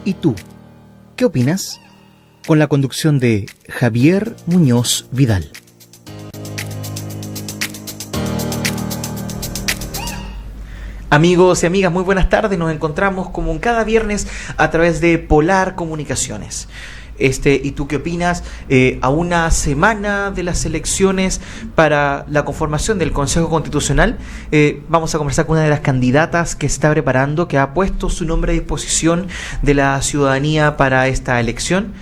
¿Y tú? ¿Qué opinas? Con la conducción de Javier Muñoz Vidal. Amigos y amigas, muy buenas tardes. Nos encontramos como en cada viernes a través de Polar Comunicaciones. ¿Y tú qué opinas? A una semana de las elecciones para la conformación del Consejo Constitucional, vamos a conversar con una de las candidatas que se está preparando, que ha puesto su nombre a disposición de la ciudadanía para esta elección.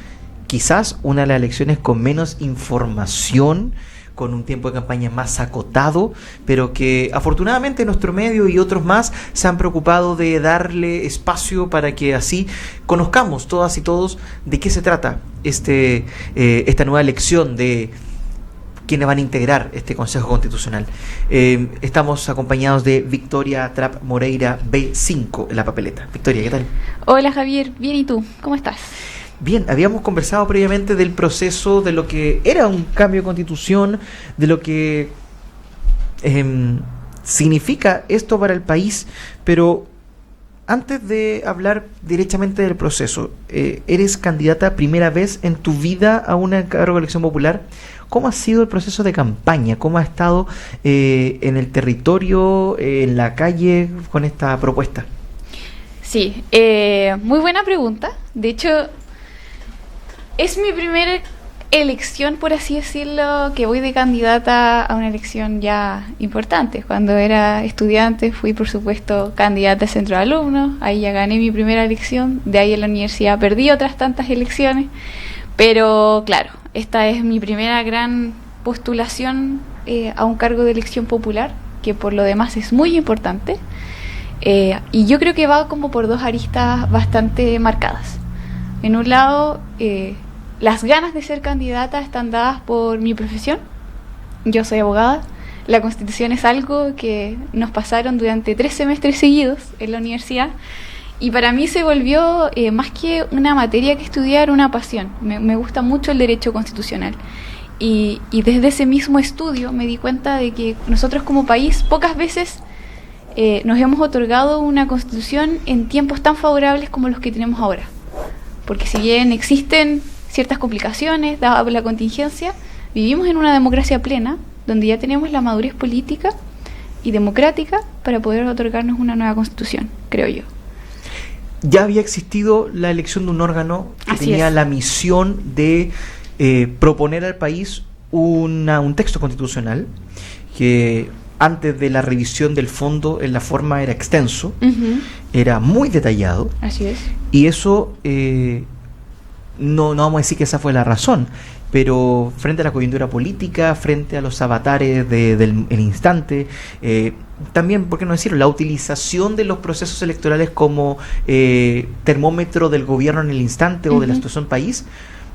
Quizás una de las elecciones con menos información, con un tiempo de campaña más acotado, pero que afortunadamente nuestro medio y otros más se han preocupado de darle espacio para que así conozcamos todas y todos de qué se trata esta nueva elección de quienes van a integrar este Consejo Constitucional. Estamos acompañados de Victoria Trapp Moreira, B5 en la papeleta. Victoria, ¿qué tal? Hola Javier, bien, ¿y tú? ¿Cómo estás? Bien, habíamos conversado previamente del proceso, de lo que era un cambio de constitución, de lo que significa esto para el país, pero antes de hablar directamente del proceso, eres candidata primera vez en tu vida a una cargo de elección popular. ¿Cómo ha sido el proceso de campaña? ¿Cómo ha estado en el territorio, en la calle con esta propuesta? Sí, muy buena pregunta. De hecho, es mi primera elección, por así decirlo, que voy de candidata a una elección ya importante. Cuando era estudiante fui, por supuesto, candidata a centro de alumnos. Ahí ya gané mi primera elección. De ahí en la universidad perdí otras tantas elecciones. Pero, claro, esta es mi primera gran postulación a un cargo de elección popular, que por lo demás es muy importante. Y yo creo que va como por dos aristas bastante marcadas. En un lado, las ganas de ser candidata están dadas por mi profesión. Yo soy abogada. La Constitución es algo que nos pasaron durante 3 semestres seguidos en la universidad. Y para mí se volvió, más que una materia que estudiar, una pasión. Me gusta mucho el derecho constitucional. Y desde ese mismo estudio me di cuenta de que nosotros como país pocas veces nos hemos otorgado una constitución en tiempos tan favorables como los que tenemos ahora. Porque si bien existen ciertas complicaciones dada la contingencia, vivimos en una democracia plena, donde ya tenemos la madurez política y democrática para poder otorgarnos una nueva constitución, creo yo. Ya había existido la elección de un órgano que tenía la misión de proponer al país un texto constitucional que antes de la revisión del fondo en la forma era extenso, era muy detallado. Así es. Y eso, no vamos a decir que esa fue la razón, pero frente a la coyuntura política, frente a los avatares del instante, también, ¿por qué no decirlo?, la utilización de los procesos electorales como termómetro del gobierno en el instante o de la situación país,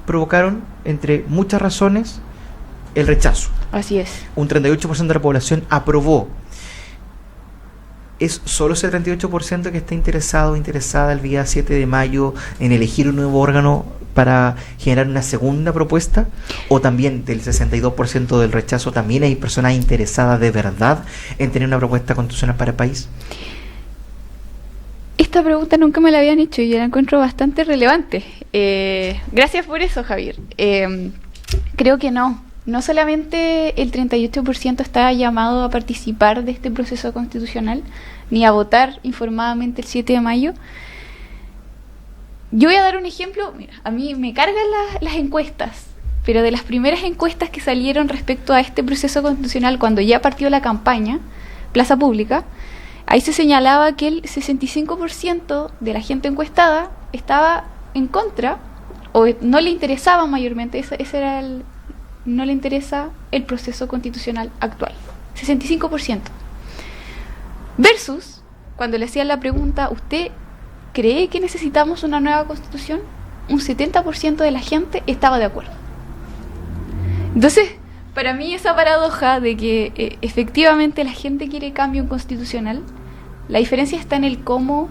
provocaron, entre muchas razones, el rechazo. Así es. Un 38% de la población aprobó. ¿Es solo ese 38% que está interesada el día 7 de mayo en elegir un nuevo órgano para generar una segunda propuesta? ¿O también del 62% del rechazo también hay personas interesadas de verdad en tener una propuesta constitucional para el país? Esta pregunta nunca me la habían hecho y yo la encuentro bastante relevante. Gracias por eso, Javier. Creo que no. No solamente el 38% está llamado a participar de este proceso constitucional, ni a votar informadamente el 7 de mayo. Yo voy a dar un ejemplo. Mira, a mí me cargan las encuestas, pero de las primeras encuestas que salieron respecto a este proceso constitucional, cuando ya partió la campaña, Plaza Pública, ahí se señalaba que el 65% de la gente encuestada estaba en contra, o no le interesaba mayormente, ese era no le interesa el proceso constitucional actual. 65%. Versus, cuando le hacían la pregunta, ¿usted cree que necesitamos una nueva constitución? Un 70% de la gente estaba de acuerdo. Entonces, para mí esa paradoja de que efectivamente la gente quiere cambio constitucional, la diferencia está en el cómo,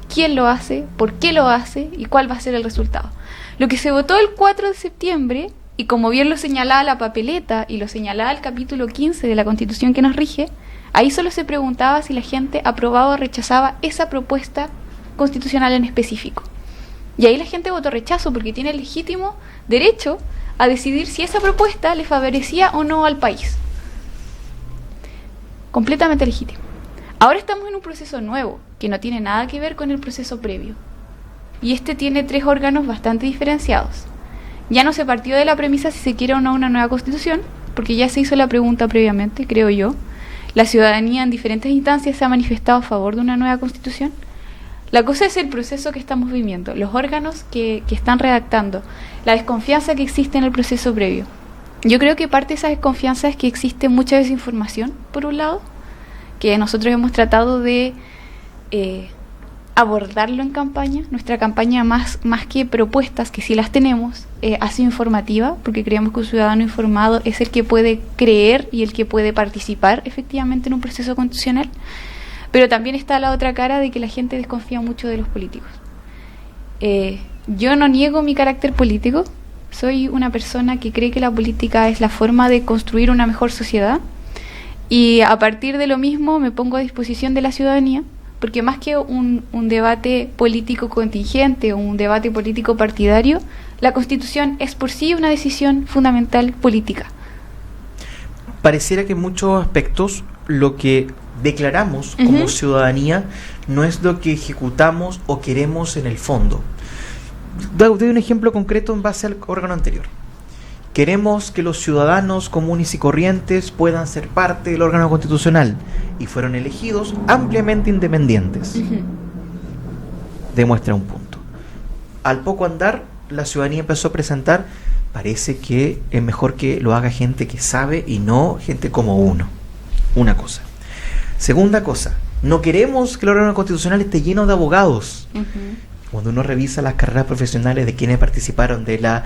quién lo hace, por qué lo hace y cuál va a ser el resultado. Lo que se votó el 4 de septiembre, y como bien lo señalaba la papeleta y lo señalaba el capítulo 15 de la Constitución que nos rige, ahí solo se preguntaba si la gente aprobaba o rechazaba esa propuesta constitucional en específico. Y ahí la gente votó rechazo porque tiene el legítimo derecho a decidir si esa propuesta le favorecía o no al país. Completamente legítimo. Ahora estamos en un proceso nuevo, que no tiene nada que ver con el proceso previo. Y este tiene 3 órganos bastante diferenciados. Ya no se partió de la premisa si se quiere o no una nueva constitución, porque ya se hizo la pregunta previamente, creo yo. La ciudadanía en diferentes instancias se ha manifestado a favor de una nueva constitución. La cosa es el proceso que estamos viviendo, los órganos que están redactando, la desconfianza que existe en el proceso previo. Yo creo que parte de esa desconfianza es que existe mucha desinformación, por un lado, que nosotros hemos tratado de abordarlo en campaña. Nuestra campaña, más que propuestas, que sí las tenemos, ha sido informativa, porque creemos que un ciudadano informado es el que puede creer y el que puede participar efectivamente en un proceso constitucional. Pero también está la otra cara de que la gente desconfía mucho de los políticos. Yo no niego mi carácter político, soy una persona que cree que la política es la forma de construir una mejor sociedad, y a partir de lo mismo me pongo a disposición de la ciudadanía, porque más que un debate político contingente o un debate político partidario, la Constitución es por sí una decisión fundamental política. Pareciera que en muchos aspectos lo que declaramos como ciudadanía no es lo que ejecutamos o queremos en el fondo. Doy un ejemplo concreto en base al órgano anterior. Queremos que los ciudadanos comunes y corrientes puedan ser parte del órgano constitucional y fueron elegidos ampliamente independientes. Demuestra un punto. Al poco andar, la ciudadanía empezó a presentar, parece que es mejor que lo haga gente que sabe y no gente como uno. Una cosa. Segunda cosa, no queremos que el órgano constitucional esté lleno de abogados. Cuando uno revisa las carreras profesionales de quienes participaron de la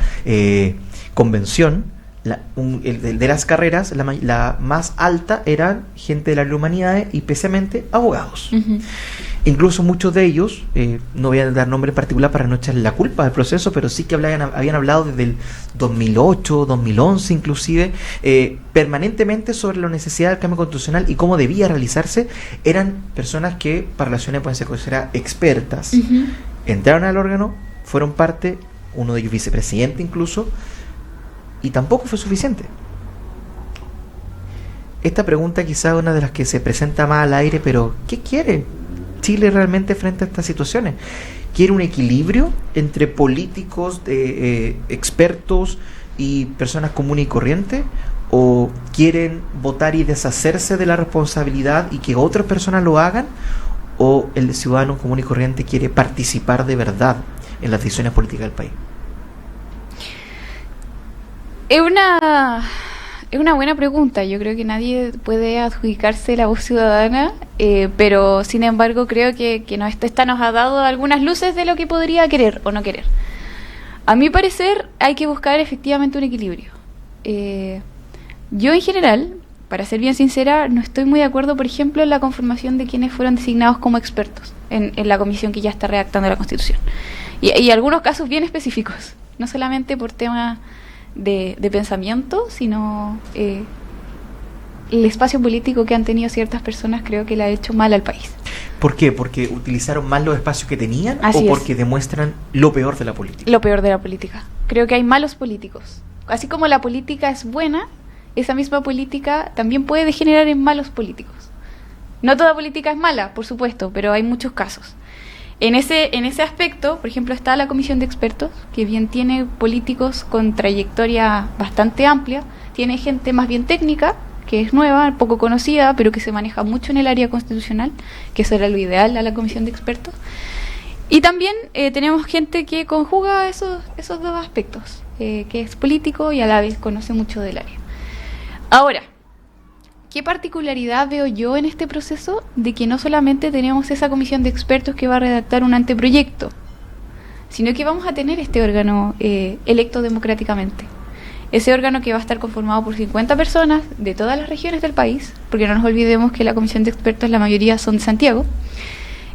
convención, de las carreras, la más alta eran gente de las humanidades y especialmente abogados. Incluso muchos de ellos, no voy a dar nombre en particular para no echarle la culpa del proceso, pero sí que habían hablado desde el 2008, 2011 inclusive, permanentemente sobre la necesidad del cambio constitucional y cómo debía realizarse. Eran personas que para relaciones pueden ser consideradas expertas. Entraron al órgano, fueron parte, uno de ellos vicepresidente incluso, y tampoco fue suficiente. Esta pregunta quizá es una de las que se presenta más al aire, pero ¿qué quiere Chile realmente frente a estas situaciones? ¿Quiere un equilibrio entre políticos, expertos y personas comunes y corrientes? ¿O quieren votar y deshacerse de la responsabilidad y que otras personas lo hagan? ¿O el ciudadano común y corriente quiere participar de verdad en las decisiones políticas del país? Es una buena pregunta. Yo creo que nadie puede adjudicarse la voz ciudadana, pero sin embargo creo que esta nos ha dado algunas luces de lo que podría querer o no querer. A mi parecer hay que buscar efectivamente un equilibrio. Yo en general, para ser bien sincera, no estoy muy de acuerdo, por ejemplo, en la conformación de quienes fueron designados como expertos en la comisión que ya está redactando la Constitución. Y algunos casos bien específicos, no solamente por temas de pensamiento, sino el espacio político que han tenido ciertas personas creo que le ha hecho mal al país. ¿Por qué? ¿Porque utilizaron mal los espacios que tenían? Así ¿O porque demuestran lo peor de la política? Lo peor de la política. Creo que hay malos políticos. Así como la política es buena, esa misma política también puede degenerar en malos políticos. No toda política es mala, por supuesto, pero hay muchos casos. En ese aspecto, por ejemplo, está la comisión de expertos, que bien tiene políticos con trayectoria bastante amplia, tiene gente más bien técnica, que es nueva, poco conocida, pero que se maneja mucho en el área constitucional, que eso era lo ideal a la comisión de expertos. Y también tenemos gente que conjuga esos dos aspectos, que es político y a la vez conoce mucho del área. Ahora, ¿qué particularidad veo yo en este proceso? De que no solamente tenemos esa comisión de expertos que va a redactar un anteproyecto, sino que vamos a tener este órgano electo democráticamente. Ese órgano que va a estar conformado por 50 personas de todas las regiones del país, porque no nos olvidemos que la comisión de expertos, la mayoría son de Santiago.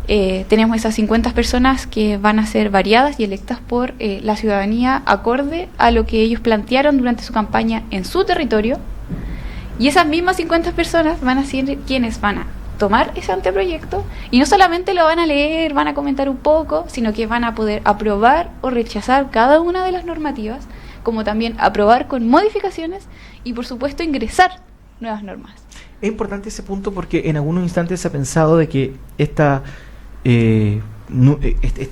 Tenemos esas 50 personas que van a ser variadas y electas por la ciudadanía acorde a lo que ellos plantearon durante su campaña en su territorio. Y esas mismas 50 personas van a ser quienes van a tomar ese anteproyecto y no solamente lo van a leer, van a comentar un poco, sino que van a poder aprobar o rechazar cada una de las normativas, como también aprobar con modificaciones y por supuesto ingresar nuevas normas. Es importante ese punto porque en algunos instantes se ha pensado de que este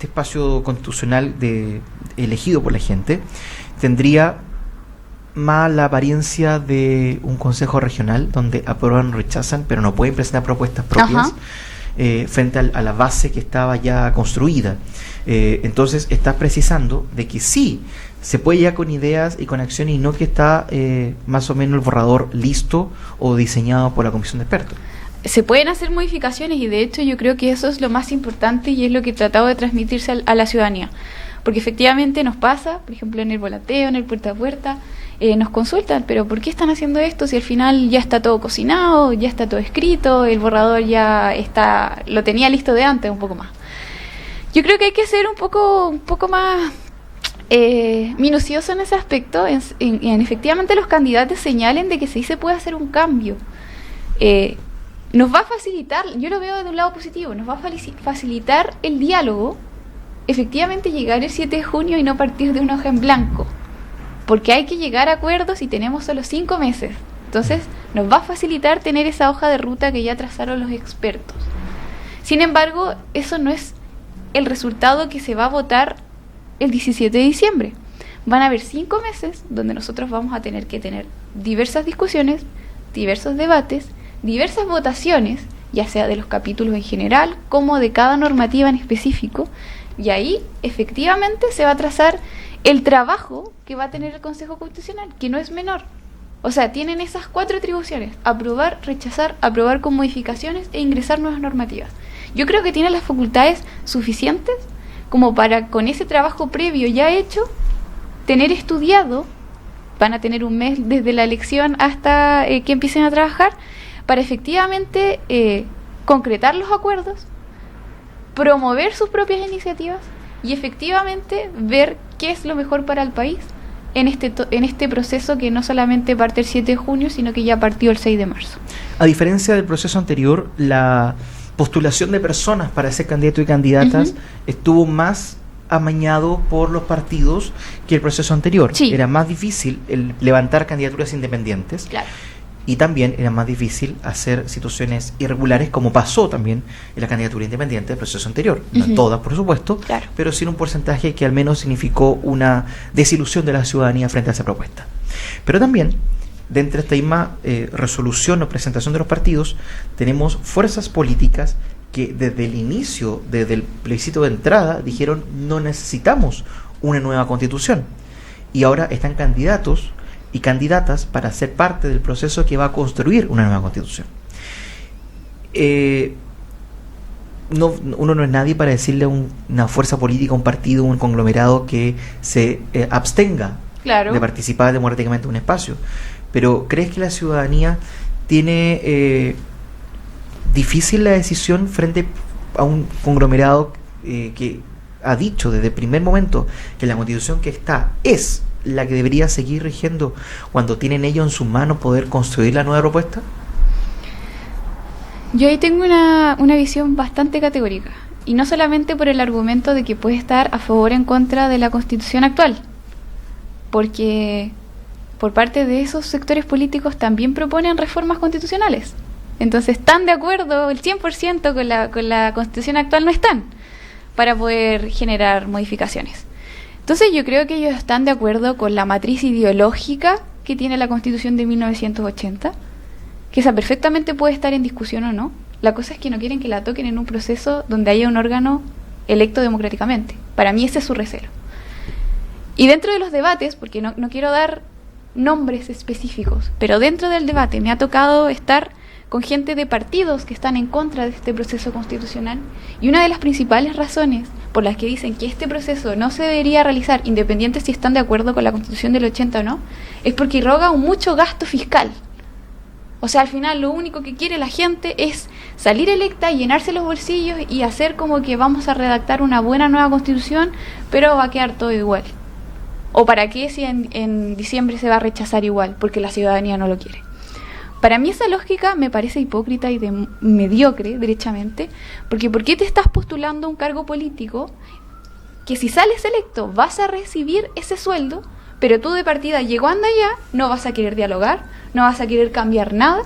espacio constitucional elegido por la gente tendría más la apariencia de un consejo regional donde aprueban o rechazan, pero no pueden presentar propuestas propias frente a la base que estaba ya construida. Entonces estás precisando de que sí se puede llegar con ideas y con acciones y no que está más o menos el borrador listo o diseñado por la comisión de expertos. Se pueden hacer modificaciones y de hecho yo creo que eso es lo más importante y es lo que he tratado de transmitirse a la ciudadanía, porque efectivamente nos pasa, por ejemplo en el volanteo, en el puerta a puerta, nos consultan, pero ¿por qué están haciendo esto si al final ya está todo cocinado, ya está todo escrito, el borrador ya está, lo tenía listo de antes, un poco más? Yo creo que hay que ser un poco más minucioso en ese aspecto, en efectivamente los candidatos señalen de que sí se puede hacer un cambio. Nos va a facilitar, yo lo veo desde un lado positivo, nos va a facilitar el diálogo, efectivamente llegar el 7 de junio y no partir de una hoja en blanco, porque hay que llegar a acuerdos y tenemos solo 5 meses. Entonces nos va a facilitar tener esa hoja de ruta que ya trazaron los expertos. Sin embargo, eso no es el resultado que se va a votar el 17 de diciembre. Van a haber 5 meses donde nosotros vamos a tener que tener diversas discusiones, diversos debates, diversas votaciones, ya sea de los capítulos en general como de cada normativa en específico, y ahí efectivamente se va a trazar el trabajo que va a tener el Consejo Constitucional, que no es menor. O sea, tienen esas 4 atribuciones: aprobar, rechazar, aprobar con modificaciones e ingresar nuevas normativas. Yo creo que tienen las facultades suficientes como para, con ese trabajo previo ya hecho, tener estudiado, van a tener un mes desde la elección hasta que empiecen a trabajar, para efectivamente concretar los acuerdos, promover sus propias iniciativas y efectivamente ver qué es lo mejor para el país en este proceso que no solamente parte el 7 de junio, sino que ya partió el 6 de marzo. A diferencia del proceso anterior, la postulación de personas para ser candidato y candidatas estuvo más amañado por los partidos que el proceso anterior. Sí. Era más difícil el levantar candidaturas independientes. Claro. Y también era más difícil hacer situaciones irregulares, como pasó también en la candidatura independiente del proceso anterior. No en todas, por supuesto, claro, pero sí en un porcentaje que al menos significó una desilusión de la ciudadanía frente a esa propuesta. Pero también, dentro de esta misma resolución o presentación de los partidos, tenemos fuerzas políticas que desde el inicio, desde el plebiscito de entrada, dijeron no necesitamos una nueva constitución. Y ahora están candidatos y candidatas para ser parte del proceso que va a construir una nueva constitución. Uno no es nadie para decirle a una fuerza política, un partido, un conglomerado que se abstenga de participar democráticamente en un espacio. Pero ¿crees que la ciudadanía tiene difícil la decisión frente a un conglomerado que ha dicho desde el primer momento que la constitución que está es la que debería seguir rigiendo, cuando tienen ellos en sus manos poder construir la nueva propuesta? Yo ahí tengo una visión bastante categórica, y no solamente por el argumento de que puede estar a favor o en contra de la constitución actual, porque por parte de esos sectores políticos también proponen reformas constitucionales. Entonces están de acuerdo el 100% con la constitución actual, no están, para poder generar modificaciones. Entonces yo creo que ellos están de acuerdo con la matriz ideológica que tiene la Constitución de 1980, que esa perfectamente puede estar en discusión o no. La cosa es que no quieren que la toquen en un proceso donde haya un órgano electo democráticamente. Para mí ese es su recelo. Y dentro de los debates, porque no quiero dar nombres específicos, pero dentro del debate me ha tocado estar con gente de partidos que están en contra de este proceso constitucional, y una de las principales razones por las que dicen que este proceso no se debería realizar, independiente si están de acuerdo con la Constitución del 80 o no, es porque irroga un mucho gasto fiscal. O sea, al final lo único que quiere la gente es salir electa, llenarse los bolsillos y hacer como que vamos a redactar una buena nueva Constitución, pero va a quedar todo igual. ¿O para qué si en diciembre se va a rechazar igual? Porque la ciudadanía no lo quiere. Para mí esa lógica me parece hipócrita y mediocre, derechamente, porque ¿por qué te estás postulando a un cargo político que si sales electo vas a recibir ese sueldo, pero tú de partida llegando allá no vas a querer dialogar, no vas a querer cambiar nada,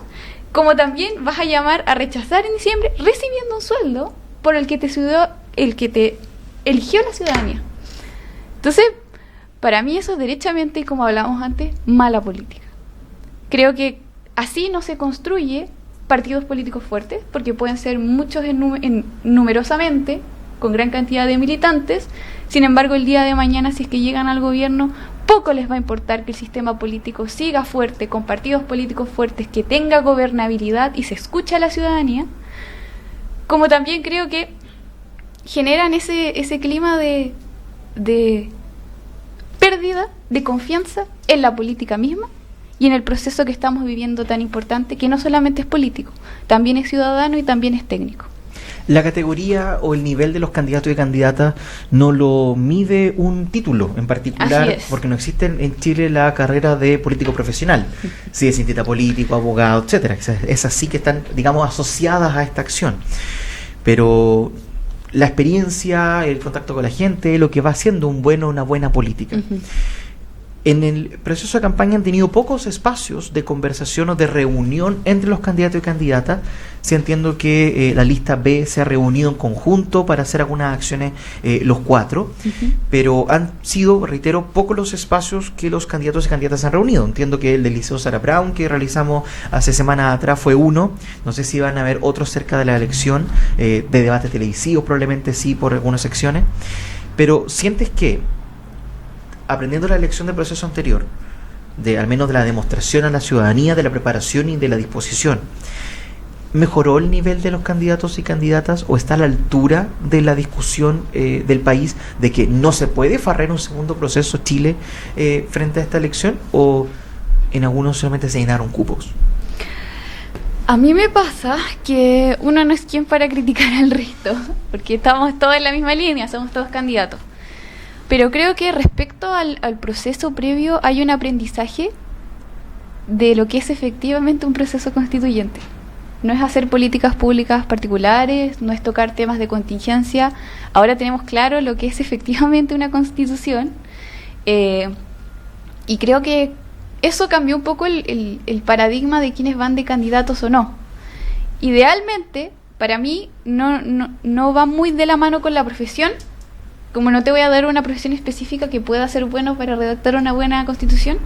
como también vas a llamar a rechazar en diciembre recibiendo un sueldo por el que te eligió la ciudadanía? Entonces, para mí eso es derechamente, y como hablábamos antes, mala política. Creo que así no se construye partidos políticos fuertes, porque pueden ser muchos numerosamente, con gran cantidad de militantes. Sin embargo, el día de mañana, si es que llegan al gobierno, poco les va a importar que el sistema político siga fuerte, con partidos políticos fuertes, que tenga gobernabilidad y se escuche a la ciudadanía. Como también creo que generan ese clima de pérdida de confianza en la política misma y en el proceso que estamos viviendo tan importante, que no solamente es político, también es ciudadano y también es técnico. La categoría o el nivel de los candidatos y candidatas no lo mide un título en particular, porque no existe en Chile la carrera de político profesional, sí, de cientista político, abogado, etcétera. Esas sí que están, digamos, asociadas a esta acción. Pero la experiencia, el contacto con la gente, lo que va haciendo una buena política. Uh-huh. En el proceso de campaña han tenido pocos espacios de conversación o de reunión entre los candidatos y candidatas. Sí entiendo que la lista B se ha reunido en conjunto para hacer algunas acciones los cuatro, uh-huh, pero han sido, reitero, pocos los espacios que los candidatos y candidatas han reunido. Entiendo que el del Liceo Sarah Brown que realizamos hace semanas atrás fue uno. No sé si van a haber otros cerca de la elección, de debate televisivo, probablemente sí por algunas secciones. Pero sientes que, aprendiendo la lección del proceso anterior, al menos de la demostración a la ciudadanía, de la preparación y de la disposición, ¿mejoró el nivel de los candidatos y candidatas o está a la altura de la discusión del país de que no se puede farrear un segundo proceso Chile frente a esta elección, o en algunos solamente se llenaron cupos? A mí me pasa que uno no es quien para criticar al resto, porque estamos todos en la misma línea, somos todos candidatos. Pero creo que respecto al proceso previo hay un aprendizaje de lo que es efectivamente un proceso constituyente. No es hacer políticas públicas particulares, no es tocar temas de contingencia. Ahora tenemos claro lo que es efectivamente una constitución, y creo que eso cambió un poco el paradigma de quiénes van de candidatos o no. Idealmente, para mí, no va muy de la mano con la profesión. Como no te voy a dar una profesión específica que pueda ser bueno para redactar una buena constitución,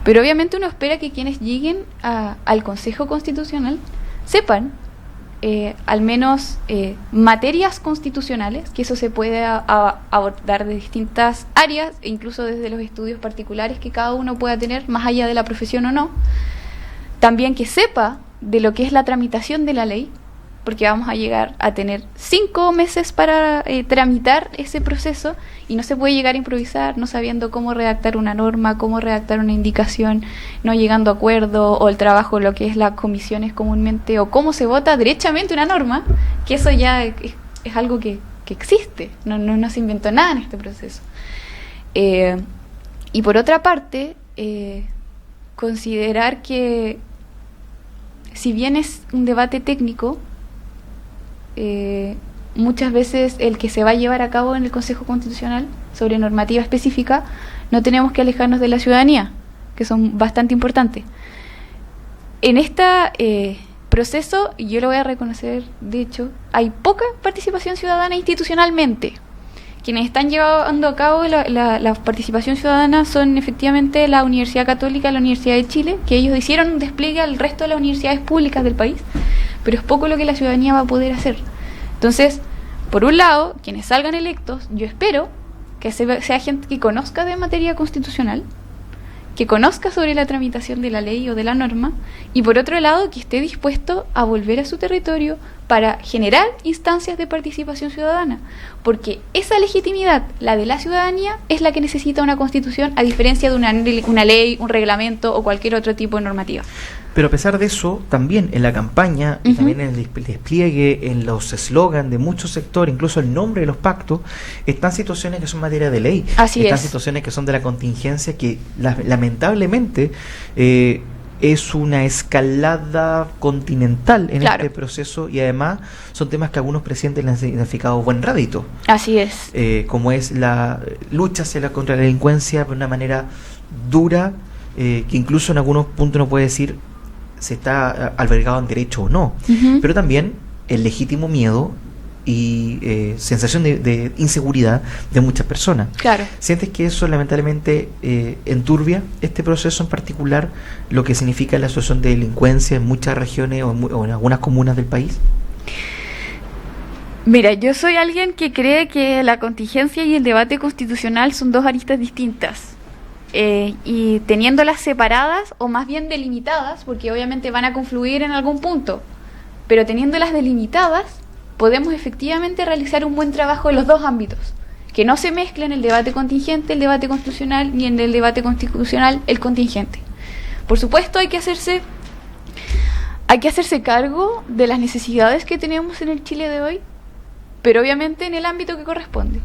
pero obviamente uno espera que quienes lleguen al Consejo Constitucional sepan al menos materias constitucionales, que eso se puede abordar de distintas áreas, e incluso desde los estudios particulares que cada uno pueda tener, más allá de la profesión o no. También que sepa de lo que es la tramitación de la ley, porque vamos a llegar a tener 5 meses para tramitar ese proceso, y no se puede llegar a improvisar no sabiendo cómo redactar una norma, cómo redactar una indicación, no llegando a acuerdo, o el trabajo, lo que es las comisiones comúnmente, o cómo se vota derechamente una norma, que eso ya es algo que existe, no se inventó nada en este proceso. Y por otra parte, considerar que si bien es un debate técnico, muchas veces el que se va a llevar a cabo en el Consejo Constitucional sobre normativa específica, no tenemos que alejarnos de la ciudadanía, que son bastante importantes. En este proceso, yo lo voy a reconocer, de hecho, hay poca participación ciudadana institucionalmente. Quienes están llevando a cabo la participación ciudadana son efectivamente la Universidad Católica y la Universidad de Chile, que ellos hicieron un despliegue al resto de las universidades públicas del país, pero es poco lo que la ciudadanía va a poder hacer. Entonces, por un lado, quienes salgan electos, yo espero que sea gente que conozca de materia constitucional, que conozca sobre la tramitación de la ley o de la norma, y por otro lado, que esté dispuesto a volver a su territorio para generar instancias de participación ciudadana, porque esa legitimidad, la de la ciudadanía, es la que necesita una constitución, a diferencia de una ley, un reglamento o cualquier otro tipo de normativa. Pero a pesar de eso, también en la campaña, y también en el despliegue, en los eslogans de muchos sectores, incluso el nombre de los pactos, están situaciones que son materia de ley. Están situaciones que son de la contingencia, que lamentablemente es una escalada continental en Claro. este proceso, y además son temas que algunos presidentes le han significado buen rédito, Así es. como es la lucha contra la delincuencia de una manera dura, que incluso en algunos puntos uno puede decir se está albergado en derecho o no, Ujú. pero también el legítimo miedo y sensación de inseguridad de muchas personas. Claro. ¿Sientes que eso lamentablemente enturbia este proceso en particular, lo que significa la situación de delincuencia en muchas regiones o en algunas comunas del país? Mira, yo soy alguien que cree que la contingencia y el debate constitucional son dos aristas distintas. Y teniéndolas separadas, o más bien delimitadas, porque obviamente van a confluir en algún punto, pero teniéndolas delimitadas, podemos efectivamente realizar un buen trabajo en los dos ámbitos. Que no se mezclen el debate contingente, el debate constitucional, ni en el debate constitucional el contingente. Por supuesto, hay que hacerse cargo de las necesidades que tenemos en el Chile de hoy, pero obviamente en el ámbito que corresponde.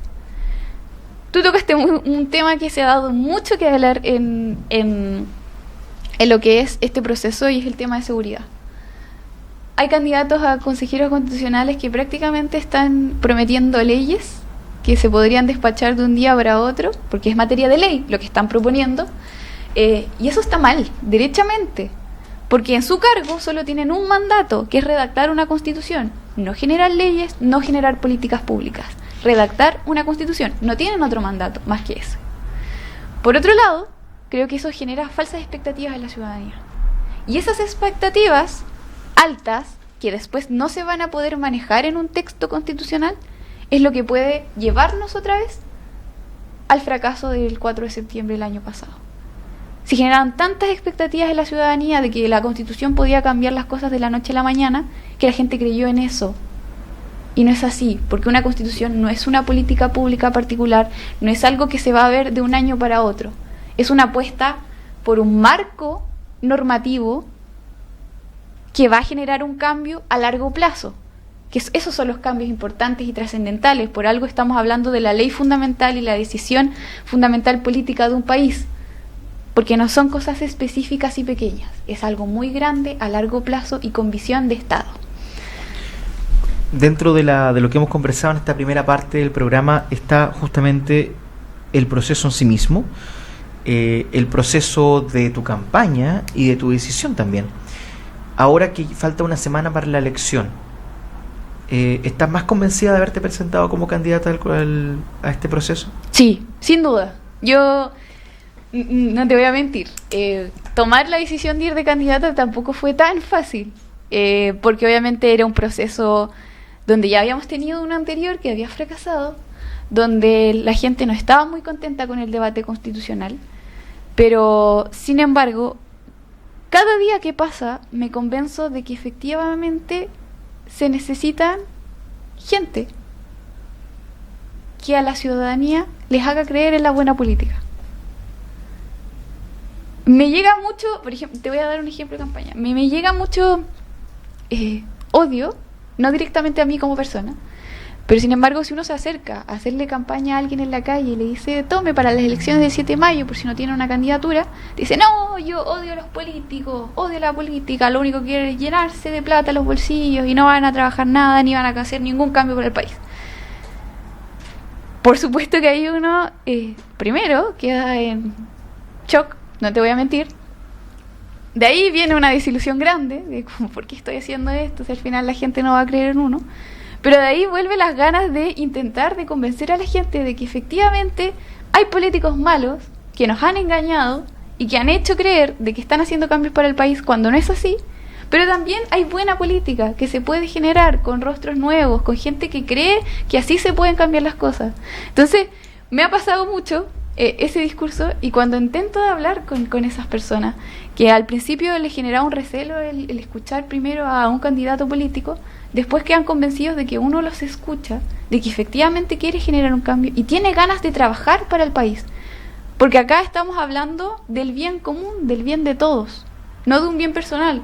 Tú tocaste un tema que se ha dado mucho que hablar en lo que es este proceso, y es el tema de seguridad. Hay candidatos a consejeros constitucionales que prácticamente están prometiendo leyes que se podrían despachar de un día para otro, porque es materia de ley lo que están proponiendo, y eso está mal, derechamente, porque en su cargo solo tienen un mandato, que es redactar una constitución, no generar leyes, no generar políticas públicas, redactar una constitución, no tienen otro mandato más que ese. Por otro lado, creo que eso genera falsas expectativas en la ciudadanía, y esas expectativas altas, que después no se van a poder manejar en un texto constitucional, es lo que puede llevarnos otra vez al fracaso del 4 de septiembre del año pasado. Se generaron tantas expectativas en la ciudadanía de que la Constitución podía cambiar las cosas de la noche a la mañana, que la gente creyó en eso. Y no es así, porque una Constitución no es una política pública particular, no es algo que se va a ver de un año para otro. Es una apuesta por un marco normativo que va a generar un cambio a largo plazo. Esos son los cambios importantes y trascendentales. Por algo estamos hablando de la ley fundamental y la decisión fundamental política de un país, porque no son cosas específicas y pequeñas, es algo muy grande a largo plazo y con visión de Estado. Dentro de lo que hemos conversado en esta primera parte del programa está justamente el proceso en sí mismo, el proceso de tu campaña y de tu decisión también. Ahora que falta una semana para la elección, ¿estás más convencida de haberte presentado como candidata a este proceso? Sí, sin duda. Yo no te voy a mentir. Tomar la decisión de ir de candidata tampoco fue tan fácil, porque obviamente era un proceso donde ya habíamos tenido uno anterior que había fracasado, donde la gente no estaba muy contenta con el debate constitucional, pero sin embargo, cada día que pasa me convenzo de que efectivamente se necesitan gente que a la ciudadanía les haga creer en la buena política. Me llega mucho, por ejemplo, te voy a dar un ejemplo de campaña, me llega mucho odio, no directamente a mí como persona, pero sin embargo si uno se acerca a hacerle campaña a alguien en la calle y le dice tome para las elecciones del 7 de mayo por si no tiene una candidatura, dice no, yo odio a los políticos, odio la política, lo único que quieren es llenarse de plata los bolsillos y no van a trabajar nada ni van a hacer ningún cambio para el país. Por supuesto que ahí uno primero queda en shock, no te voy a mentir. De ahí viene una desilusión grande, de como, ¿por qué estoy haciendo esto? Si al final la gente no va a creer en uno. Pero de ahí vuelve las ganas de intentar de convencer a la gente de que efectivamente hay políticos malos que nos han engañado y que han hecho creer de que están haciendo cambios para el país cuando no es así. Pero también hay buena política que se puede generar con rostros nuevos, con gente que cree que así se pueden cambiar las cosas. Entonces, me ha pasado mucho ese discurso, y cuando intento hablar con esas personas que al principio les generaba un recelo el escuchar primero a un candidato político, después quedan convencidos de que uno los escucha, de que efectivamente quiere generar un cambio y tiene ganas de trabajar para el país, porque acá estamos hablando del bien común, del bien de todos, no de un bien personal.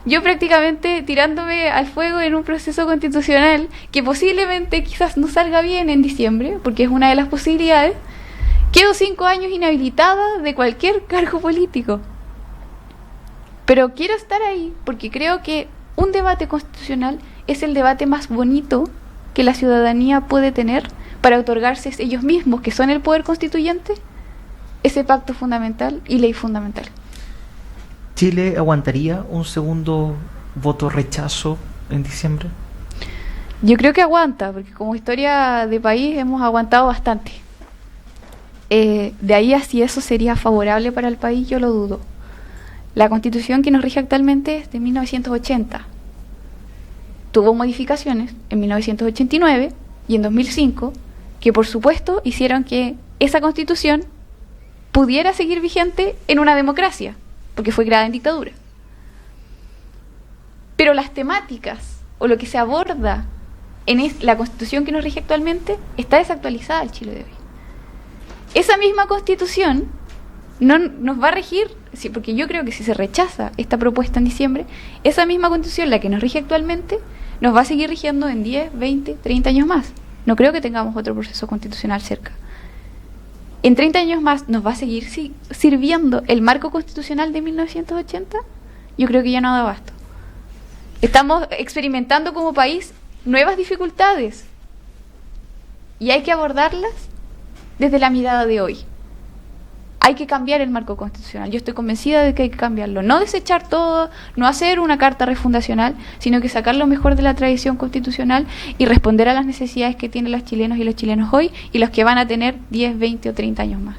Yo prácticamente tirándome al fuego en un proceso constitucional que posiblemente quizás no salga bien en diciembre, porque es una de las posibilidades, quedo 5 años inhabilitada de cualquier cargo político. Pero quiero estar ahí porque creo que un debate constitucional es el debate más bonito que la ciudadanía puede tener para otorgarse ellos mismos, que son el poder constituyente, ese pacto fundamental y ley fundamental. ¿Chile aguantaría un segundo voto rechazo en diciembre? Yo creo que aguanta, porque como historia de país hemos aguantado bastante. De ahí a si eso sería favorable para el país, yo lo dudo. La Constitución que nos rige actualmente es de 1980. Tuvo modificaciones en 1989 y en 2005, que por supuesto hicieron que esa Constitución pudiera seguir vigente en una democracia, porque fue creada en dictadura. Pero las temáticas o lo que se aborda en la Constitución que nos rige actualmente está desactualizada al Chile de hoy. Esa misma Constitución no nos va a regir, sí, porque yo creo que si se rechaza esta propuesta en diciembre, esa misma Constitución, la que nos rige actualmente, nos va a seguir rigiendo en 10, 20, 30 años más. No creo que tengamos otro proceso constitucional cerca. En 30 años más nos va a seguir sirviendo el marco constitucional de 1980. Yo creo que ya no da abasto. Estamos experimentando como país nuevas dificultades y hay que abordarlas desde la mirada de hoy. Hay que cambiar el marco constitucional. Yo estoy convencida de que hay que cambiarlo. No desechar todo, no hacer una carta refundacional, sino que sacar lo mejor de la tradición constitucional y responder a las necesidades que tienen los chilenos y los chilenos hoy y los que van a tener 10, 20 o 30 años más.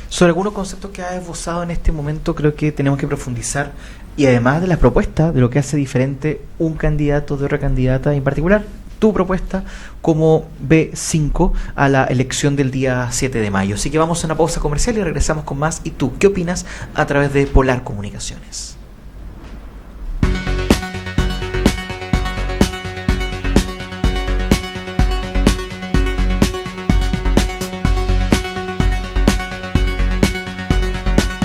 Sobre algunos conceptos que has esbozado en este momento, creo que tenemos que profundizar, y además de las propuestas, de lo que hace diferente un candidato de otra candidata, en particular tu propuesta como B5 a la elección del día 7 de mayo. Así que vamos a una pausa comercial y regresamos con más. ¿Y tú qué opinas? A través de Polar Comunicaciones.